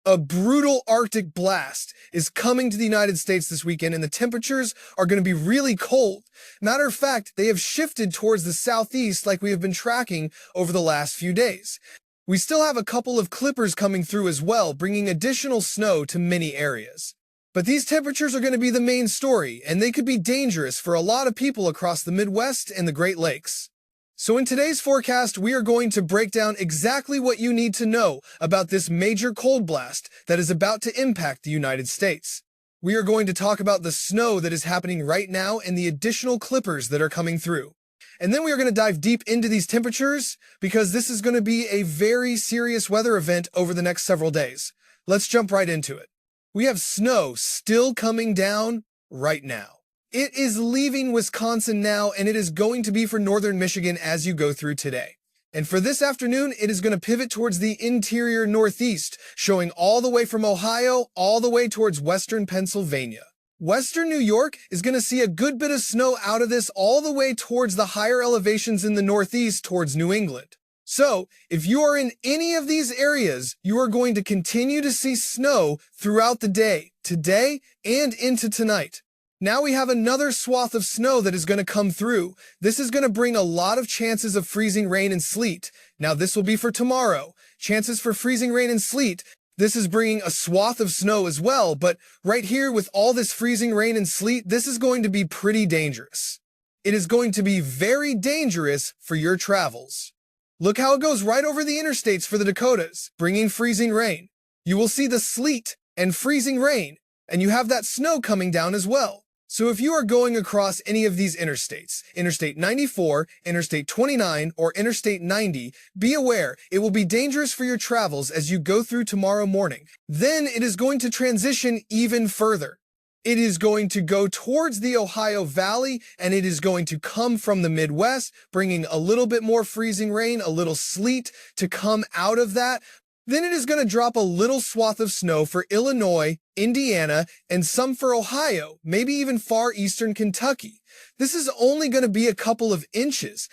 A brutal Arctic blast is coming to the United States this weekend, and the temperatures are going to be really cold. Matter of fact, they have shifted towards the southeast like we have been tracking over the last few days. We still have a couple of clippers coming through as well, bringing additional snow to many areas. But these temperatures are going to be the main story, and they could be dangerous for a lot of people across the Midwest and the Great Lakes. So in today's forecast, we are going to break down exactly what you need to know about this major cold blast that is about to impact the United States. We are going to talk about the snow that is happening right now and the additional clippers that are coming through. And then we are going to dive deep into these temperatures because this is going to be a very serious weather event over the next several days. Let's jump right into it. We have snow still coming down right now. It is leaving Wisconsin now, and it is going to be for northern Michigan as you go through today. And for this afternoon, it is going to pivot towards the interior northeast, showing all the way from Ohio all the way towards western Pennsylvania. Western New York is going to see a good bit of snow out of this all the way towards the higher elevations in the northeast towards New England. So, if you are in any of these areas, you are going to continue to see snow throughout the day, today and into tonight. Now we have another swath of snow that is going to come through. This is going to bring a lot of chances of freezing rain and sleet. Now this will be for tomorrow. Chances for freezing rain and sleet. This is bringing a swath of snow as well, but right here with all this freezing rain and sleet, this is going to be pretty dangerous. It is going to be very dangerous for your travels. Look how it goes right over the interstates for the Dakotas, bringing freezing rain. You will see the sleet and freezing rain, and you have that snow coming down as well. So if you are going across any of these interstates, Interstate 94, Interstate 29, or Interstate 90, be aware it will be dangerous for your travels as you go through tomorrow morning. Then it is going to transition even further. It is going to go towards the Ohio Valley, and it is going to come from the Midwest, bringing a little bit more freezing rain, a little sleet to come out of that. Then it is going to drop a little swath of snow for Illinois, Indiana, and some for Ohio, maybe even far eastern Kentucky. This is only going to be a couple of inches.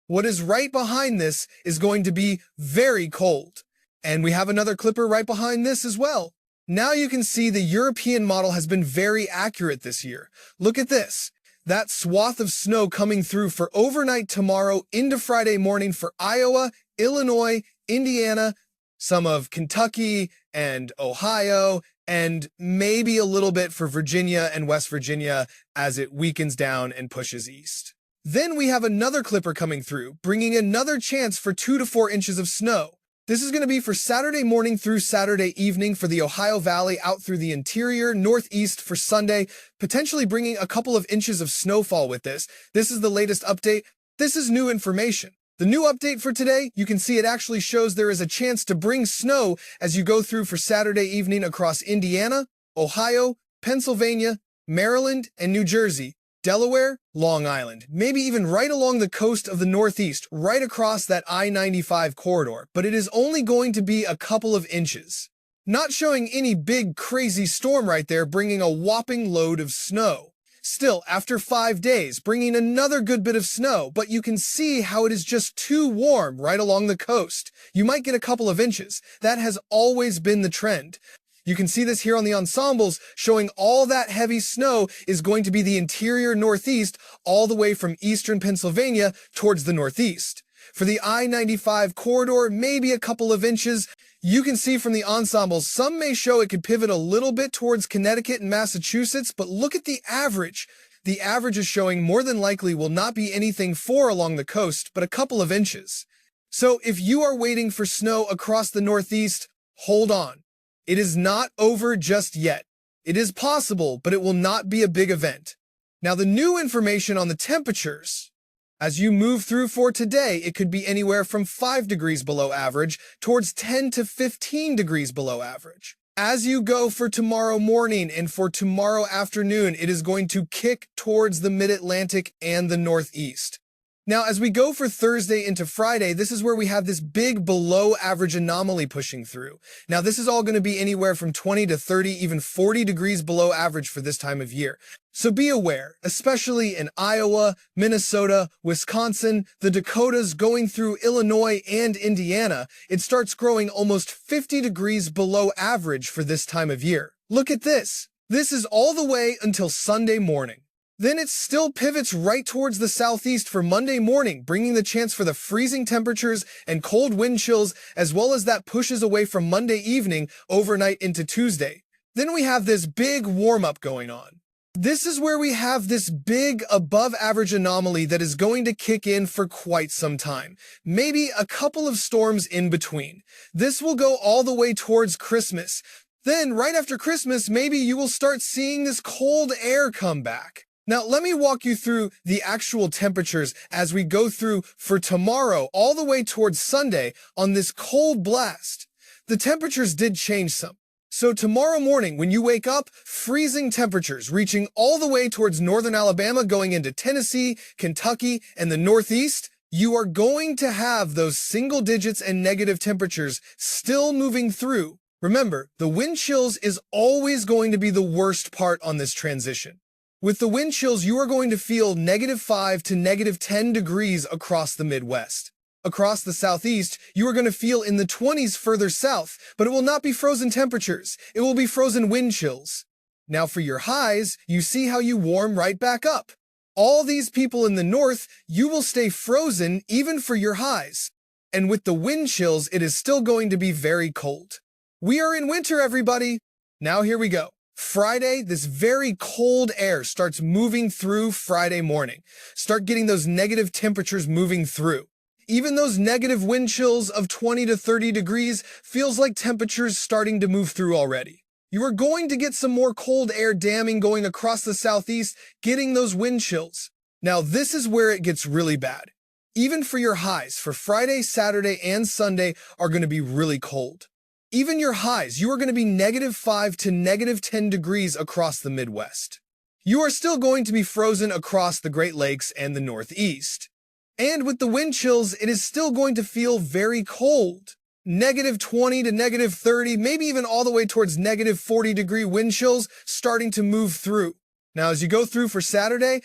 What is right behind this is going to be very cold. And we have another clipper right behind this as well. Now you can see the European model has been very accurate this year. Look at this. That swath of snow coming through for overnight tomorrow into Friday morning for Iowa, Illinois, Indiana, some of Kentucky and Ohio, and maybe a little bit for Virginia and West Virginia as it weakens down and pushes east. Then we have another clipper coming through, bringing another chance for 2 to 4 inches of snow. This is going to be for Saturday morning through Saturday evening for the Ohio Valley out through the interior, northeast for Sunday, potentially bringing a couple of inches of snowfall with this. This is the latest update. This is new information. The new update for today, you can see it actually shows there is a chance to bring snow as you go through for Saturday evening across Indiana, Ohio, Pennsylvania, Maryland, and New Jersey, Delaware, Long Island, maybe even right along the coast of the Northeast, right across that I-95 corridor, but it is only going to be a couple of inches. Not showing any big crazy storm right there, bringing a whopping load of snow. Still, after 5 days, bringing another good bit of snow, but you can see how it is just too warm right along the coast. You might get a couple of inches. That has always been the trend. You can see this here on the ensembles, showing all that heavy snow is going to be the interior northeast, all the way from eastern Pennsylvania towards the northeast. For the I-95 corridor, maybe a couple of inches. You can see from the ensembles, some may show it could pivot a little bit towards Connecticut and Massachusetts, but look at the average. The average is showing more than likely will not be anything for along the coast, but a couple of inches. So if you are waiting for snow across the northeast, hold on. It is not over just yet. It is possible, but it will not be a big event. Now the new information on the temperatures. As you move through for today, it could be anywhere from 5 degrees below average towards 10 to 15 degrees below average. As you go for tomorrow morning and for tomorrow afternoon, it is going to kick towards the mid-Atlantic and the Northeast. Now, as we go for Thursday into Friday, this is where we have this big below average anomaly pushing through. Now, this is all going to be anywhere from 20 to 30, even 40 degrees below average for this time of year. So be aware, especially in Iowa, Minnesota, Wisconsin, the Dakotas, going through Illinois and Indiana, it starts growing almost 50 degrees below average for this time of year. Look at this. This is all the way until Sunday morning. Then it still pivots right towards the southeast for Monday morning, bringing the chance for the freezing temperatures and cold wind chills, as well as that pushes away from Monday evening overnight into Tuesday. Then we have this big warm-up going on. This is where we have this big above-average anomaly that is going to kick in for quite some time, maybe a couple of storms in between. This will go all the way towards Christmas. Then, right after Christmas, maybe you will start seeing this cold air come back. Now, let me walk you through the actual temperatures as we go through for tomorrow all the way towards Sunday on this cold blast. The temperatures did change some. So tomorrow morning, when you wake up, freezing temperatures reaching all the way towards northern Alabama, going into Tennessee, Kentucky, and the Northeast, you are going to have those single digits and negative temperatures still moving through. Remember, the wind chills is always going to be the worst part on this transition. With the wind chills, you are going to feel -5 to -10 degrees across the Midwest. Across the Southeast, you are going to feel in the 20s further south, but it will not be frozen temperatures. It will be frozen wind chills. Now for your highs, you see how you warm right back up. All these people in the north, you will stay frozen even for your highs. And with the wind chills, it is still going to be very cold. We are in winter, everybody. Now here we go. Friday, this very cold air starts moving through Friday morning. Start getting those negative temperatures moving through. Even those negative wind chills of 20 to 30 degrees feels like temperatures starting to move through already. You are going to get some more cold air damming going across the southeast, getting those wind chills. Now, this is where it gets really bad. Even for your highs, for Friday, Saturday, and Sunday are going to be really cold. Even your highs, you are going to be -5 to -10 degrees across the Midwest. You are still going to be frozen across the Great Lakes and the Northeast. And with the wind chills, it is still going to feel very cold. -20 to -30, maybe even all the way towards -40-degree wind chills starting to move through. Now, as you go through for Saturday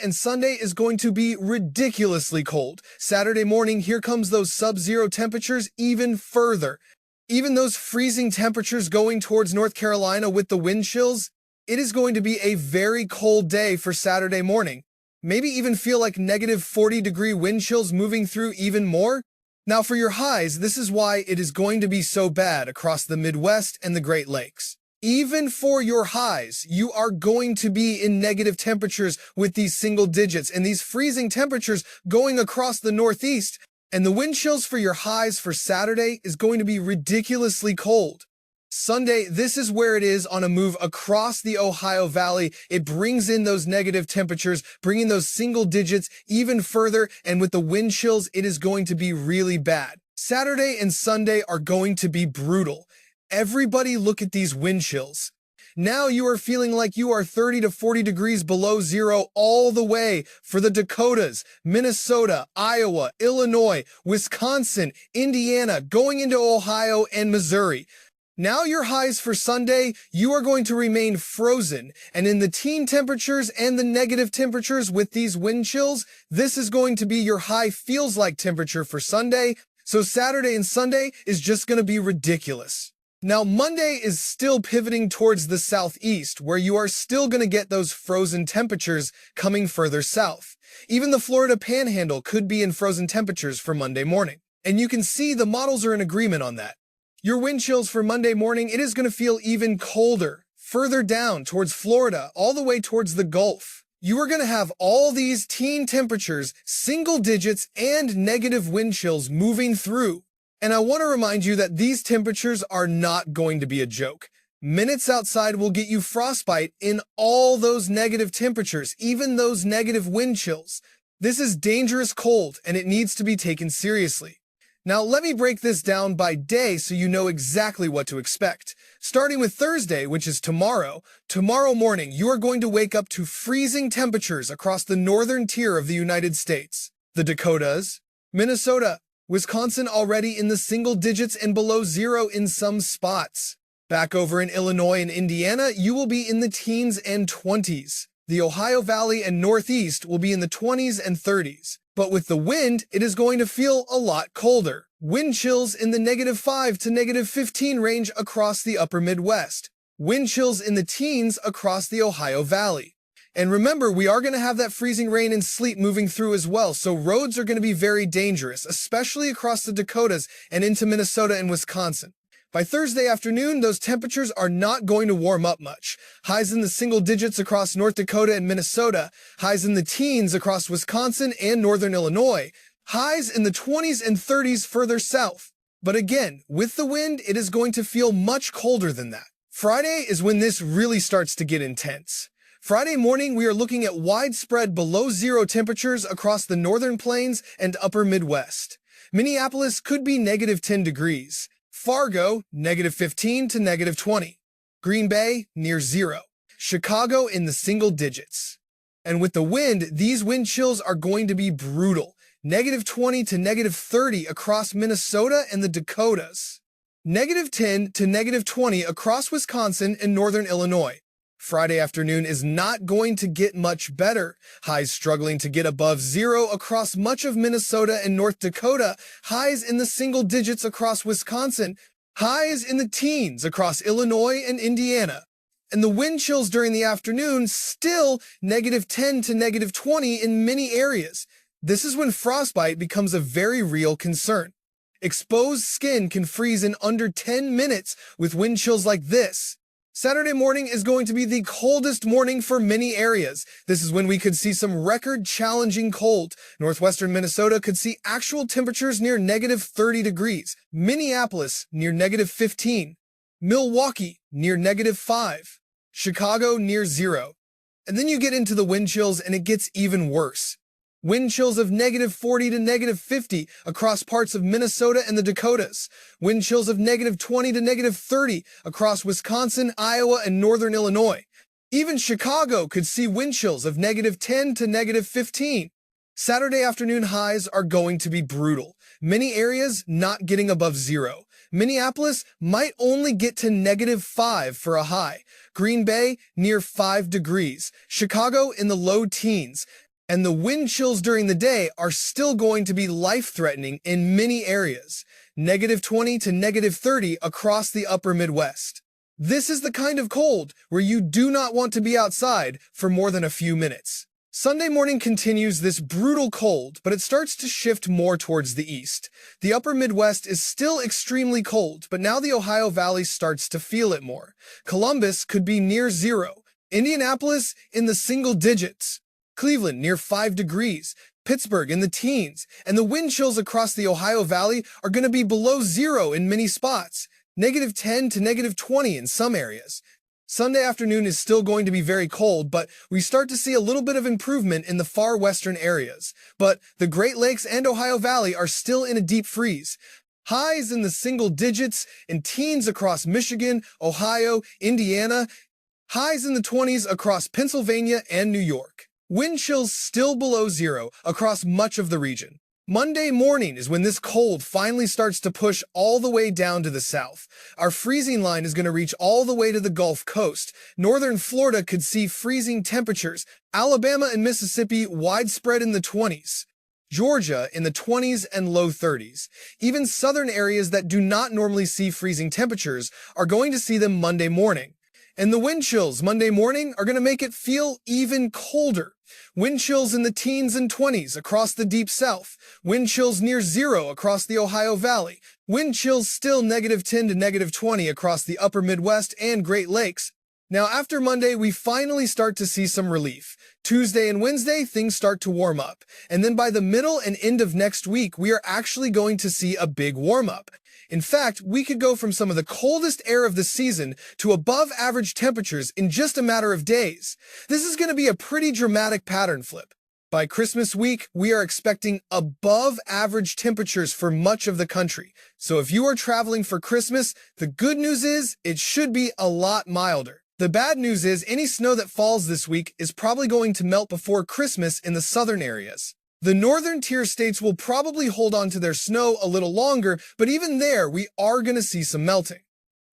and Sunday is going to be ridiculously cold. Saturday morning, here comes those sub-zero temperatures even further. Even those freezing temperatures going towards North Carolina with the wind chills, it is going to be a very cold day for Saturday morning. Maybe even feel like -40-degree wind chills moving through even more. Now for your highs, this is why it is going to be so bad across the Midwest and the Great Lakes. Even for your highs, you are going to be in negative temperatures with these single digits and these freezing temperatures going across the Northeast. And the wind chills for your highs for Saturday is going to be ridiculously cold. Sunday, this is where it is on a move across the Ohio Valley. It brings in those negative temperatures, bringing those single digits even further, and with the wind chills, it is going to be really bad. Saturday and Sunday are going to be brutal. Everybody look at these wind chills. Now you are feeling like you are 30 to 40 degrees below zero all the way for the Dakotas, Minnesota, Iowa, Illinois, Wisconsin, Indiana, going into Ohio and Missouri. Now your highs for Sunday, you are going to remain frozen, and in the teen temperatures and the negative temperatures with these wind chills, this is going to be your high feels like temperature for Sunday, so Saturday and Sunday is just going to be ridiculous. Now Monday is still pivoting towards the southeast, where you are still going to get those frozen temperatures coming further south. Even the Florida Panhandle could be in frozen temperatures for Monday morning, and you can see the models are in agreement on that. Your wind chills for Monday morning, it is going to feel even colder, further down towards Florida, all the way towards the Gulf. You are going to have all these teen temperatures, single digits, and negative wind chills moving through. And I want to remind you that these temperatures are not going to be a joke. Minutes outside will get you frostbite in all those negative temperatures, even those negative wind chills. This is dangerous cold, and it needs to be taken seriously. Now, let me break this down by day so you know exactly what to expect. Starting with Thursday, which is tomorrow morning, you are going to wake up to freezing temperatures across the northern tier of the United States. The Dakotas, Minnesota, Wisconsin already in the single digits and below zero in some spots. Back over in Illinois and Indiana, you will be in the teens and 20s. The Ohio Valley and Northeast will be in the 20s and 30s. But with the wind, it is going to feel a lot colder. Wind chills in the -5 to -15 range across the upper Midwest. Wind chills in the teens across the Ohio Valley. And remember, we are going to have that freezing rain and sleet moving through as well, so roads are going to be very dangerous, especially across the Dakotas and into Minnesota and Wisconsin. By Thursday afternoon, those temperatures are not going to warm up much. Highs in the single digits across North Dakota and Minnesota, highs in the teens across Wisconsin and northern Illinois, highs in the 20s and 30s further south. But again, with the wind, it is going to feel much colder than that. Friday is when this really starts to get intense. Friday morning, we are looking at widespread below zero temperatures across the northern plains and upper Midwest. Minneapolis could be -10 degrees. Fargo, -15 to -20. Green Bay, near zero. Chicago in the single digits. And with the wind, these wind chills are going to be brutal. -20 to -30 across Minnesota and the Dakotas. -10 to -20 across Wisconsin and northern Illinois. Friday afternoon is not going to get much better. Highs struggling to get above zero across much of Minnesota and North Dakota. Highs in the single digits across Wisconsin. Highs in the teens across Illinois and Indiana. And the wind chills during the afternoon still -10 to -20 in many areas. This is when frostbite becomes a very real concern. Exposed skin can freeze in under 10 minutes with wind chills like this. Saturday morning is going to be the coldest morning for many areas. This is when we could see some record-challenging cold. Northwestern Minnesota could see actual temperatures near -30 degrees. Minneapolis near -15. Milwaukee near -5. Chicago near zero. And then you get into the wind chills and it gets even worse. Wind chills of -40 to -50 across parts of Minnesota and the Dakotas. Wind chills of -20 to -30 across Wisconsin, Iowa, and northern Illinois. Even Chicago could see wind chills of -10 to -15. Saturday afternoon highs are going to be brutal. Many areas not getting above zero. Minneapolis might only get to -5 for a high. Green Bay near 5 degrees. Chicago in the low teens. And the wind chills during the day are still going to be life-threatening in many areas, -20 to -30 across the upper Midwest. This is the kind of cold where you do not want to be outside for more than a few minutes. Sunday morning continues this brutal cold, but it starts to shift more towards the east. The upper Midwest is still extremely cold, but now the Ohio Valley starts to feel it more. Columbus could be near zero. Indianapolis in the single digits. Cleveland near 5 degrees, Pittsburgh in the teens, and the wind chills across the Ohio Valley are going to be below zero in many spots, -10 to -20 in some areas. Sunday afternoon is still going to be very cold, but we start to see a little bit of improvement in the far western areas. But the Great Lakes and Ohio Valley are still in a deep freeze. Highs in the single digits and teens across Michigan, Ohio, Indiana, highs in the 20s across Pennsylvania and New York. Wind chills still below zero across much of the region. Monday morning is when this cold finally starts to push all the way down to the south. Our freezing line is going to reach all the way to the Gulf Coast. Northern Florida could see freezing temperatures. Alabama and Mississippi widespread in the 20s. Georgia in the 20s and low 30s. Even southern areas that do not normally see freezing temperatures are going to see them Monday morning. And the wind chills Monday morning are going to make it feel even colder. Wind chills in the teens and 20s across the deep south. Wind chills near zero across the Ohio Valley. Wind chills still -10 to -20 across the upper Midwest and Great Lakes. Now, after Monday, we finally start to see some relief. Tuesday and Wednesday, things start to warm up. And then by the middle and end of next week, we are actually going to see a big warm up. In fact, we could go from some of the coldest air of the season to above average temperatures in just a matter of days. This is going to be a pretty dramatic pattern flip. By Christmas week, we are expecting above average temperatures for much of the country. So if you are traveling for Christmas, the good news is it should be a lot milder. The bad news is any snow that falls this week is probably going to melt before Christmas in the southern areas. The northern tier states will probably hold on to their snow a little longer, but even there, we are going to see some melting.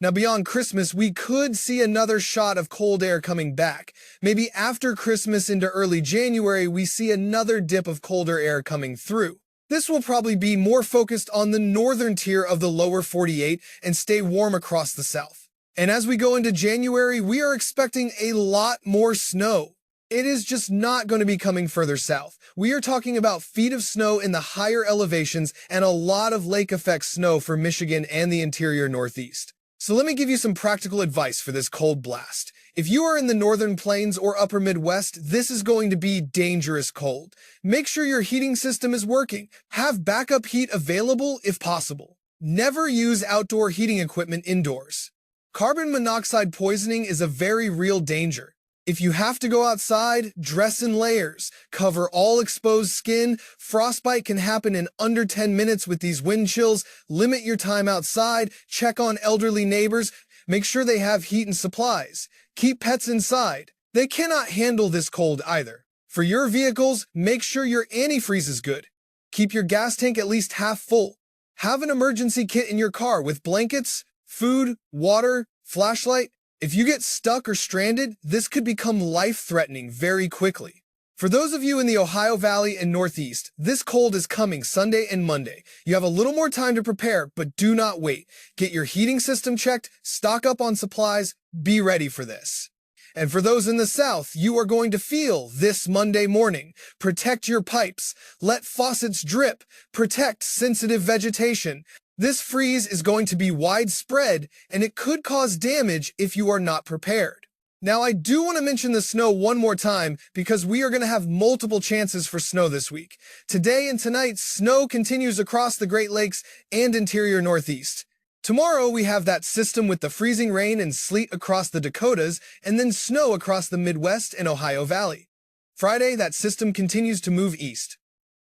Now, beyond Christmas, we could see another shot of cold air coming back. Maybe after Christmas into early January, we see another dip of colder air coming through. This will probably be more focused on the northern tier of the lower 48 and stay warm across the south. And as we go into January, we are expecting a lot more snow. It is just not going to be coming further south. We are talking about feet of snow in the higher elevations and a lot of lake effect snow for Michigan and the interior Northeast. So let me give you some practical advice for this cold blast. If you are in the northern plains or upper Midwest, this is going to be dangerous cold. Make sure your heating system is working. Have backup heat available if possible. Never use outdoor heating equipment indoors. Carbon monoxide poisoning is a very real danger. If you have to go outside, dress in layers. Cover all exposed skin. Frostbite can happen in under 10 minutes with these wind chills. Limit your time outside. Check on elderly neighbors. Make sure they have heat and supplies. Keep pets inside. They cannot handle this cold either. For your vehicles, make sure your antifreeze is good. Keep your gas tank at least half full. Have an emergency kit in your car with blankets, food, water, flashlight. If you get stuck or stranded, this could become life-threatening very quickly. For those of you in the Ohio Valley and Northeast, this cold is coming Sunday and Monday. You have a little more time to prepare, but do not wait. Get your heating system checked, stock up on supplies, be ready for this. And for those in the South, you are going to feel this Monday morning. Protect your pipes. Let faucets drip. Protect sensitive vegetation. This freeze is going to be widespread, and it could cause damage if you are not prepared. Now, I do want to mention the snow one more time because we are going to have multiple chances for snow this week. Today and tonight, snow continues across the Great Lakes and interior Northeast. Tomorrow, we have that system with the freezing rain and sleet across the Dakotas, and then snow across the Midwest and Ohio Valley. Friday, that system continues to move east.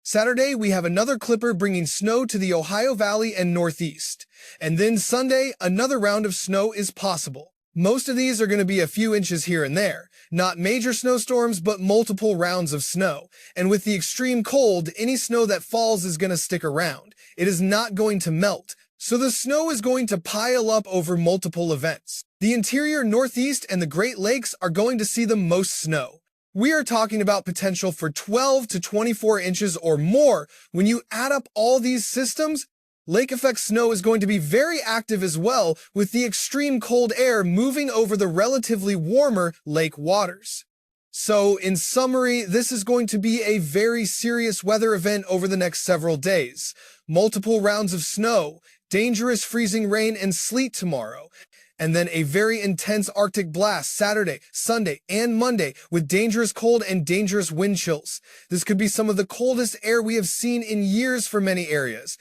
Saturday, we have another clipper bringing snow to the Ohio Valley and Northeast. And then Sunday, another round of snow is possible. Most of these are going to be a few inches here and there. Not major snowstorms, but multiple rounds of snow. And with the extreme cold, any snow that falls is going to stick around. It is not going to melt. So the snow is going to pile up over multiple events. The interior Northeast and the Great Lakes are going to see the most snow. We are talking about potential for 12 to 24 inches or more. When you add up all these systems, lake effect snow is going to be very active as well, with the extreme cold air moving over the relatively warmer lake waters. So, in summary, this is going to be a very serious weather event over the next several days. Multiple rounds of snow, dangerous freezing rain and sleet tomorrow, and then a very intense Arctic blast Saturday, Sunday, and Monday with dangerous cold and dangerous wind chills. This could be some of the coldest air we have seen in years for many areas.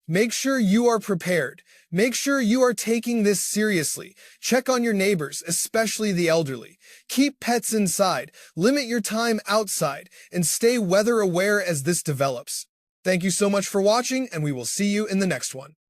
Make sure you are prepared. Make sure you are taking this seriously. Check on your neighbors, especially the elderly. Keep pets inside, limit your time outside, and stay weather aware as this develops. Thank you so much for watching, and we will see you in the next one.